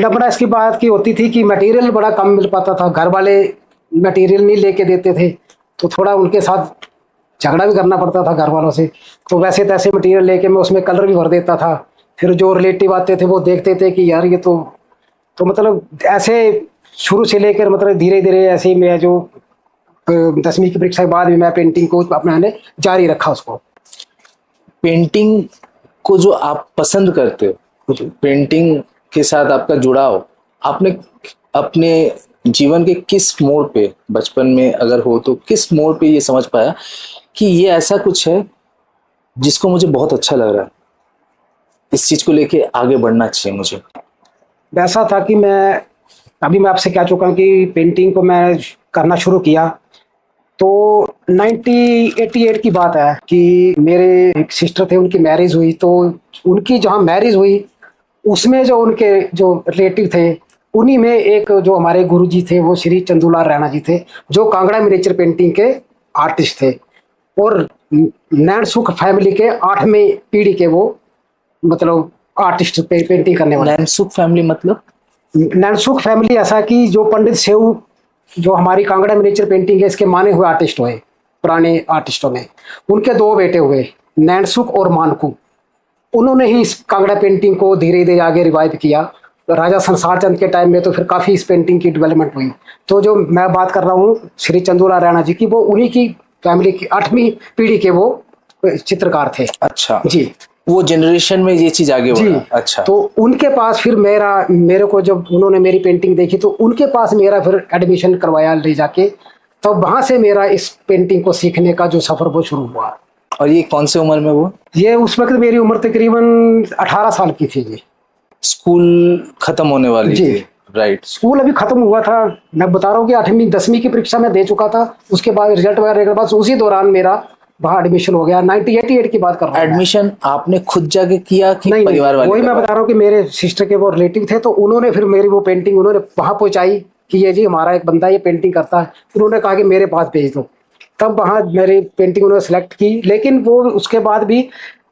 अपना इसकी बात की होती थी कि मटेरियल बड़ा कम मिल पाता था, घर वाले मटेरियल नहीं लेके देते थे, तो थोड़ा उनके साथ झगड़ा भी करना पड़ता था घर वालों से। तो वैसे तैसे मटेरियल लेके मैं उसमें कलर भी भर देता था। फिर जो रिलेटिव आते थे वो देखते थे कि यार ये तो मतलब ऐसे शुरू से लेकर मतलब धीरे धीरे ऐसे ही मैं जो 10वीं की परीक्षा के बाद भी मैं पेंटिंग को अपने मैंने जारी रखा उसको। पेंटिंग को जो आप पसंद करते हो, पेंटिंग के साथ आपका जुड़ाव आपने अपने जीवन के किस मोड़ पे, बचपन में अगर हो तो किस मोड़ पे ये समझ पाया कि ये ऐसा कुछ है जिसको मुझे बहुत अच्छा लग रहा है, इस चीज को लेके आगे बढ़ना चाहिए मुझे? वैसा था कि मैं आपसे कह चुका हूँ कि पेंटिंग को मैं करना शुरू किया तो 1988 की बात है कि मेरे एक सिस्टर थे, उनकी मैरिज हुई। तो उनकी जहाँ मैरिज हुई उसमें जो उनके जो रिलेटिव थे उन्हीं में एक जो हमारे गुरुजी थे वो श्री चंदूलाल रैना जी थे, जो कांगड़ा मिनिएचर पेंटिंग के आर्टिस्ट थे और नैन सुख फैमिली के 8वीं पीढ़ी के वो मतलब आर्टिस्ट पेंटिंग करने वाले। नैनसुख फैमिली मतलब? नैनसुख फैमिली ऐसा कि जो पंडित सेऊ जो हमारी कांगड़ा मिनिएचर पेंटिंग है इसके माने हुए आर्टिस्ट हुए, पुराने आर्टिस्टों में उनके 2 बेटे हुए, नैनसुख और मानकू। उन्होंने ही इस कांगड़ा पेंटिंग को धीरे धीरे आगे रिवाइव किया। तो राजा संसार चंद के टाइम में तो फिर काफ़ी इस पेंटिंग की डेवलपमेंट हुई। तो जो मैं बात कर रहा हूँ श्री चंदूलाल रैना जी की, वो उन्हीं की फैमिली की 8वीं पीढ़ी के वो चित्रकार थे। अच्छा जी, वो जनरेशन में ये चीज आगे बढ़ा। अच्छा, तो उनके पास फिर मेरे को जब उन्होंने मेरी पेंटिंग देखी तो उनके पास मेरा फिर एडमिशन करवाया ले जाके। तो वहां से मेरा इस पेंटिंग को सीखने का जो सफर वो शुरू हुआ। और ये कौन से उम्र में वो? ये उस वक्त मेरी उम्र तकरीबन 18 साल की थी जी। स्कूल खत्म होने वाली जी। थी? राइट। स्कूल अभी खत्म हुआ था, मैं बता रहा हूँ कि 8वीं 10वीं की परीक्षा में दे चुका था। उसके बाद रिजल्ट वगैरह के बाद उसी दौरान मेरा वहाँ एडमिशन हो गया। 1988 की बात कर रहा हूँ। एडमिशन आपने खुद जाके किया कि नहीं, परिवार वाले? वही मैं बता रहा हूँ कि मेरे सिस्टर के वो रिलेटिव थे, तो उन्होंने फिर मेरी वो पेंटिंग उन्होंने वहां पहुंचाई कि ये जी हमारा एक बंदा ये पेंटिंग करता है। उन्होंने कहा कि मेरे पास भेज दो। तब वहाँ मेरी पेंटिंग उन्होंने सेलेक्ट की। लेकिन वो उसके बाद भी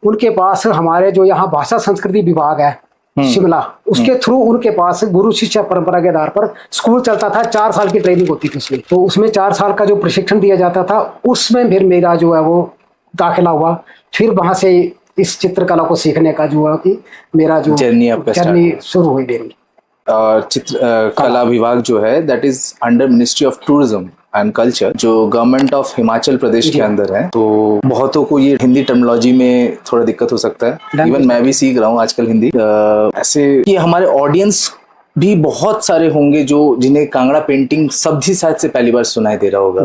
उनके पास हमारे जो यहाँ भाषा संस्कृति विभाग है शिमला, उसके थ्रू उनके पास गुरु शिष्य परंपरा के आधार पर स्कूल चलता था। 4 साल की ट्रेनिंग होती थी उसमें। तो उसमें 4 साल का जो प्रशिक्षण दिया जाता था उसमें फिर मेरा जो है वो दाखिला हुआ। फिर वहां से इस चित्रकला को सीखने का जो है कि मेरा जो जर्नी शुरू हुई मेरी। चित्र कला विभाग जो है that is under ministry of tourism and culture, जो गवर्नमेंट ऑफ हिमाचल प्रदेश के अंदर है। तो बहुतों को ये हिंदी टर्मिनोलॉजी में थोड़ा दिक्कत हो सकता है, इवन मैं भी सीख रहा हूँ आजकल हिंदी। ऐसे कि हमारे ऑडियंस भी बहुत सारे होंगे जो जिन्हें कांगड़ा पेंटिंग सब्जी साइड से पहली बार सुनाई दे रहा होगा।